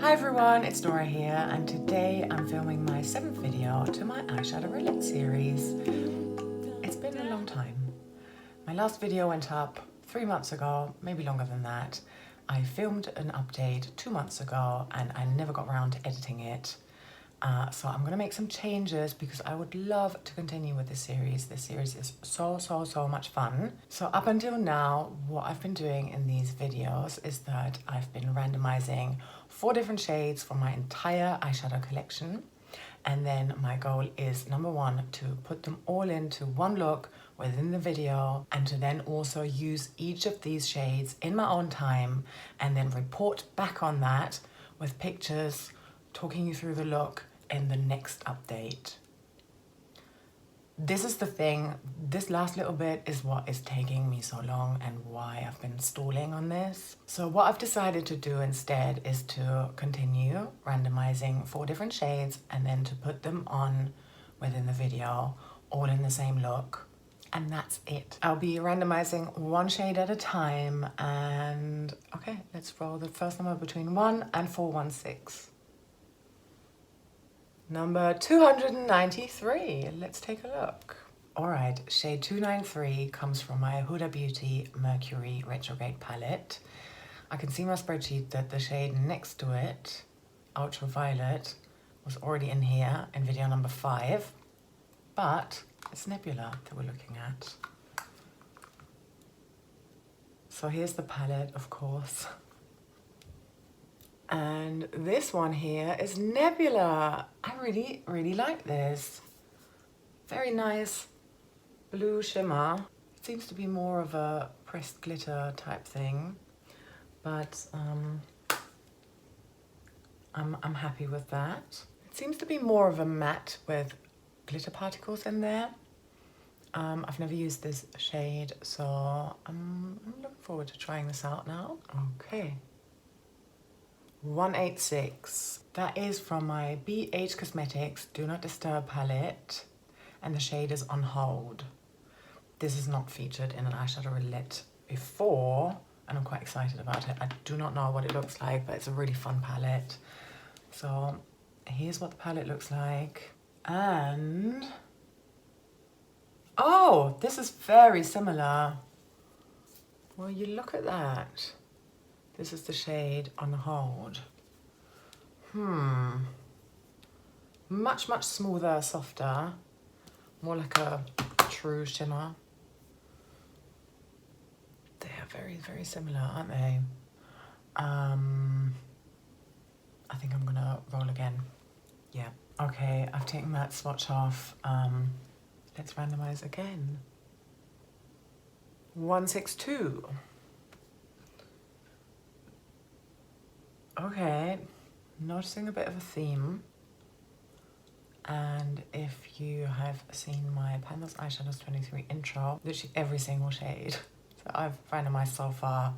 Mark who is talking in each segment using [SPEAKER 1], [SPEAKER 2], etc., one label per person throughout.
[SPEAKER 1] Hi everyone, it's Dora here, and today I'm filming my 7th video to my Eyeshadow Roulette series. It's been a long time. My last video went up 3 months ago, maybe longer than that. I filmed an update 2 months ago and I never got around to editing it. So I'm going to make some changes because I would love to continue with this series. This series is so much fun. So up until now, what I've been doing in these videos is that I've been randomizing 4 different shades for my entire eyeshadow collection. And then my goal is, number 1, to put them all into one look within the video, and to then also use each of these shades in my own time and then report back on that with pictures, talking you through the look in the next update. This is the thing, this last little bit is what is taking me so long and why I've been stalling on this. So what I've decided to do instead is to continue randomizing 4 different shades and then to put them on within the video, all in the same look. And that's it. I'll be randomizing 1 shade at a time, and okay, let's roll the first number between 1 and 416. Number 293, let's take a look. All right, shade 293 comes from my Huda Beauty Mercury Retrograde palette. I can see my spreadsheet that the shade next to it, Ultraviolet, was already in here in video number 5, but it's Nebula that we're looking at. So here's the palette, of course. And this one here is Nebula. I really like this. Very nice blue shimmer. It seems to be more of a pressed glitter type thing, but I'm happy with that. It seems to be more of a matte with glitter particles in there. I've never used this shade, so I'm looking forward to trying this out now. Okay. 186. That is from my BH Cosmetics Do Not Disturb palette, and the shade is On Hold. This is not featured in an Eyeshadow Roulette before, and I'm quite excited about it. I do not know what it looks like, but it's a really fun palette. So here's what the palette looks like. And oh, this is very similar. Well, you look at that. This is the shade On Hold. Much smoother, softer. More like a true shimmer. They are very similar, aren't they? I think I'm gonna roll again. Yeah. Okay, I've taken that swatch off. Let's randomize again. 162. Okay, noticing a bit of a theme. And if you have seen my Pan Those Eyeshadows 23 intro, literally every single shade that I've randomized so far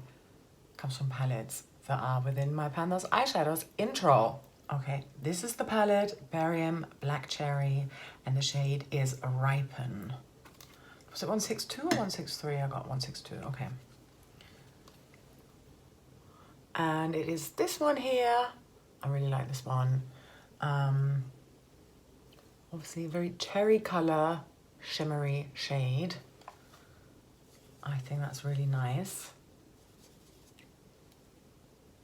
[SPEAKER 1] comes from palettes that are within my Pan Those Eyeshadows intro. Okay, this is the palette, Barium Black Cherry, and the shade is Ripen. Was it 162 or 163? I got 162, okay. And it is this one here. I really like this one. Obviously a very cherry color, shimmery shade. I think that's really nice.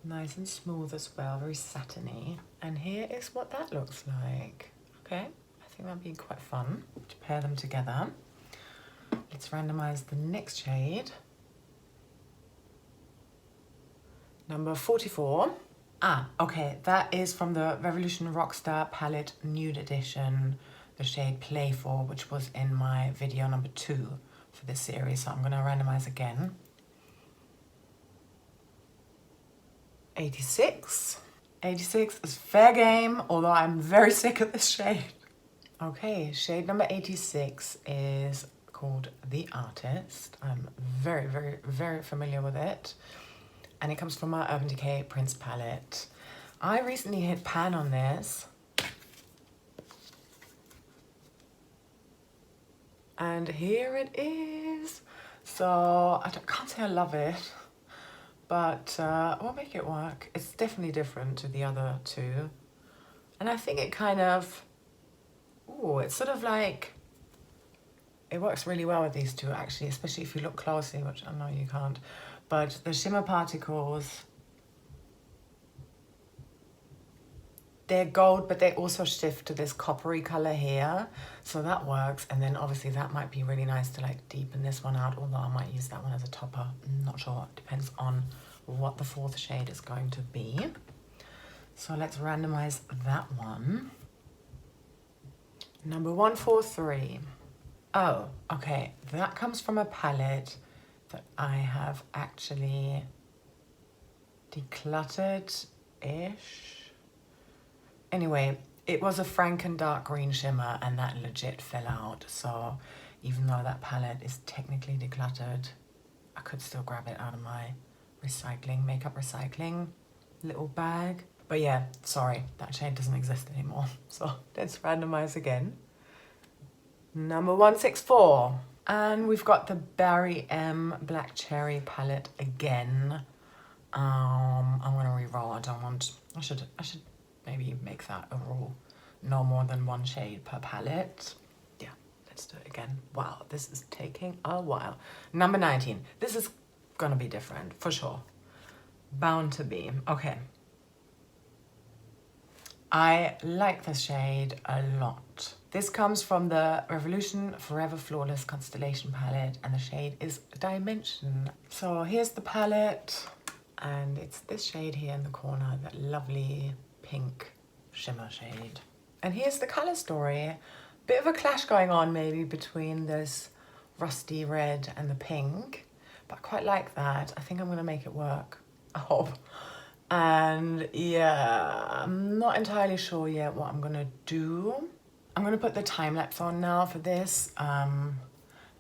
[SPEAKER 1] Nice and smooth as well, very satiny. And here is what that looks like. Okay, I think that'd be quite fun to pair them together. Let's randomize the next shade. Number 44. Okay, that is from the Revolution Rockstar Palette Nude Edition, the shade Playful, which was in my video number 2 for this series. So I'm gonna randomize again. 86. 86 is fair game, although I'm very sick of this shade. Okay, shade number 86 is called The Artist. I'm very familiar with it. And it comes from my Urban Decay Prince palette. I recently hit pan on this. And here it is. So I can't say I love it, but we'll make it work. It's definitely different to the other two. And I think it kind of, ooh, it's sort of like, it works really well with these two actually, especially if you look closely, which I know you can't. But the shimmer particles, they're gold, but they also shift to this coppery color here. So that works. And then obviously that might be really nice to like deepen this one out, although I might use that one as a topper. I'm not sure, it depends on what the fourth shade is going to be. So let's randomize that one. Number 143. Oh, okay, that comes from a palette that I have actually decluttered-ish. Anyway, it was a Franken dark green shimmer and that legit fell out. So even though that palette is technically decluttered, I could still grab it out of my makeup recycling little bag. But yeah, sorry, that shade doesn't exist anymore. So let's randomize again. Number 164. And we've got the Barry M Black Cherry palette again. I'm gonna re-roll. I should maybe make that a rule. No more than one shade per palette. Yeah, let's do it again. Wow, this is taking a while. Number 19. This is gonna be different, for sure. Bound to be. Okay. I like this shade a lot. This comes from the Revolution Forever Flawless Constellation palette, and the shade is Dimension. So here's the palette, and it's this shade here in the corner, that lovely pink shimmer shade. And here's the color story. Bit of a clash going on maybe between this rusty red and the pink, but I quite like that. I think I'm gonna make it work, I hope. And yeah, I'm not entirely sure yet what I'm gonna do. I'm gonna put the time lapse on now for this, and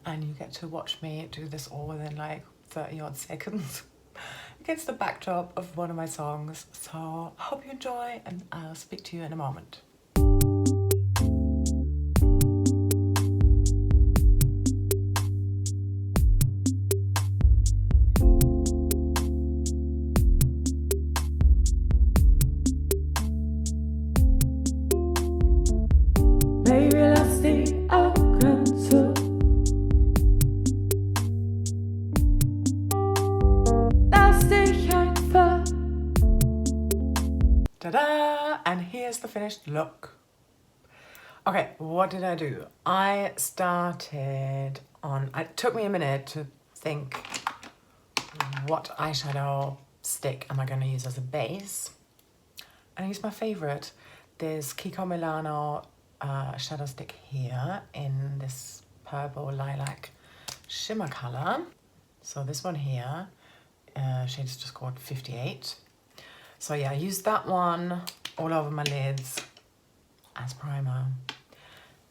[SPEAKER 1] you get to watch me do this all within like 30 odd seconds against the backdrop of one of my songs. So I hope you enjoy, and I'll speak to you in a moment. Ta-da! And here's the finished look. Okay, what did I do? I started on, it took me a minute to think what eyeshadow stick am I going to use as a base. And I used my favorite, this Kiko Milano shadow stick here in this purple lilac shimmer color. So this one here, shade is just called 58. So yeah, I used that one all over my lids as primer.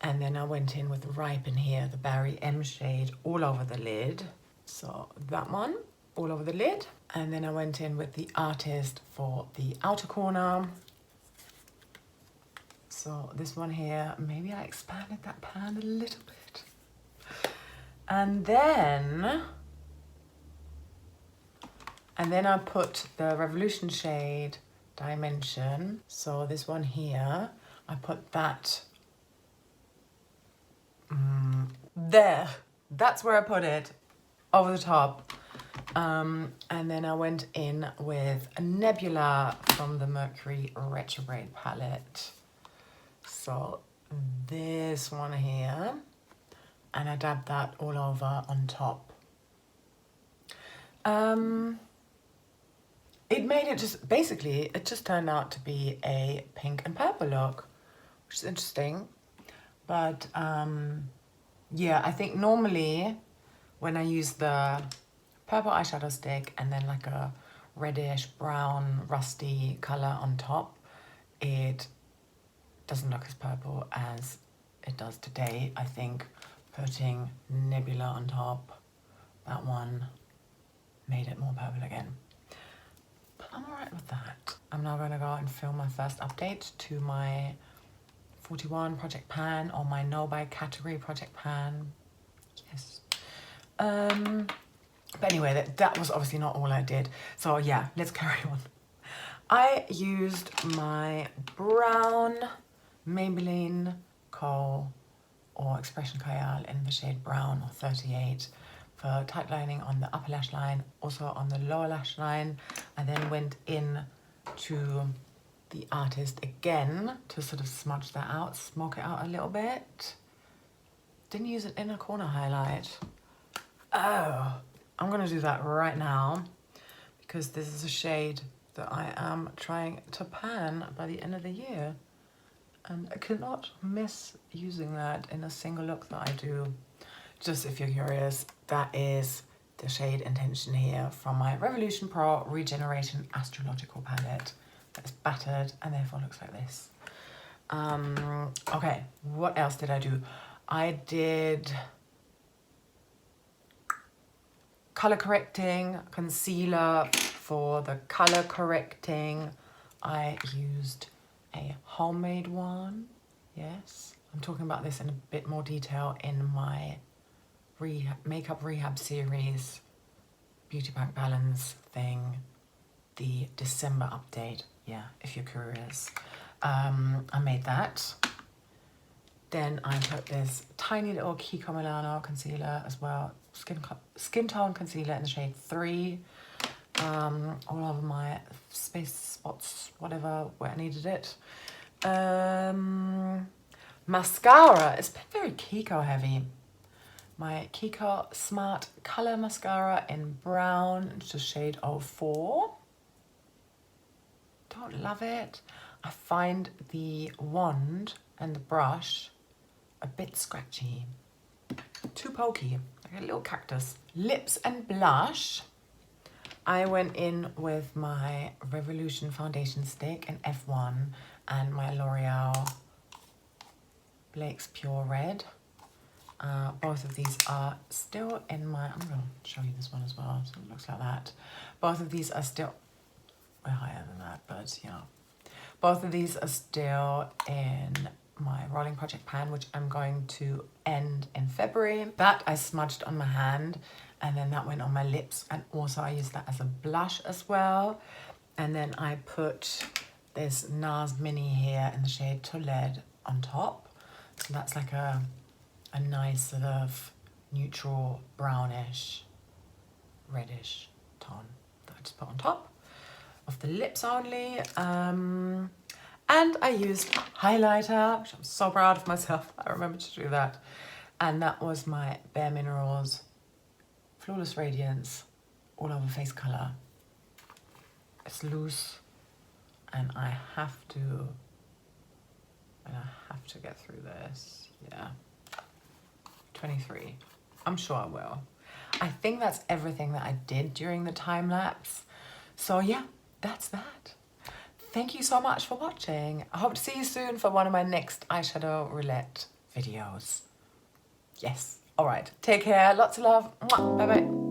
[SPEAKER 1] And then I went in with Ripen here, the Barry M shade, all over the lid. So that one, all over the lid. And then I went in with the Artist for the outer corner. So this one here, maybe I expanded that pan a little bit. And then I put the Revolution shade Dimension. So this one here, I put that there. That's where I put it, over the top. And then I went in with a Nebula from the Mercury Retrograde palette. So this one here, and I dabbed that all over on top. It made it just, basically, it just turned out to be a pink and purple look, which is interesting. But yeah, I think normally when I use the purple eyeshadow stick and then like a reddish brown rusty color on top, it doesn't look as purple as it does today. I think putting Nebula on top, that one made it more purple again. But I'm alright with that. I'm now going to go and film my first update to my 41 Project Pan, or my No by category Project Pan. Yes. But anyway, that was obviously not all I did. So yeah, let's carry on. I used my brown Maybelline Kohl or Expression Kajal in the shade brown or 38 for tight lining on the upper lash line, also on the lower lash line. I then went in to the Artist again to sort of smudge that out, smoke it out a little bit. Didn't use an inner corner highlight. Oh, I'm gonna do that right now because this is a shade that I am trying to pan by the end of the year. And I cannot miss using that in a single look that I do. Just if you're curious, that is the shade Intention here from my Revolution Pro Regeneration Astrological palette. That's battered and therefore looks like this. Okay, what else did I do? I did color correcting concealer. For the color correcting, I used a homemade one. Yes, I'm talking about this in a bit more detail in my makeup rehab series, Beauty Bank Balance thing, the December update. Yeah, if you're curious. I made that. Then I put this tiny little Kiko Milano concealer as well, skin tone concealer in the shade 3, all over my space spots, whatever, where I needed it. Mascara, it's been very Kiko heavy. My Kiko Smart Color Mascara in brown, it's the shade 04. Don't love it. I find the wand and the brush a bit scratchy, too pokey, like a little cactus. Lips and blush, I went in with my Revolution foundation stick in F1 and my L'Oreal Blake's Pure Red. Both of these are still in my, I'm going to show you this one as well, so it looks like that. Both of these are still, we're higher than that, but you know. Both of these are still in my rolling project pan, which I'm going to end in February. That I smudged on my hand, and then that went on my lips, and also I used that as a blush as well. And then I put this NARS Mini here in the shade Toled on top. So that's like a nice sort of neutral brownish, reddish tone that I just put on top of the lips only. And I used highlighter, which I'm so proud of myself. I remembered to do that. And that was my Bare Minerals Flawless Radiance All Over Face Color. It's loose, and I have to get through this. Yeah, 23. I'm sure I will. I think that's everything that I did during the time lapse. So yeah, that's that. Thank you so much for watching. I hope to see you soon for one of my next eyeshadow roulette videos. Yes. All right. Take care. Lots of love. Bye bye.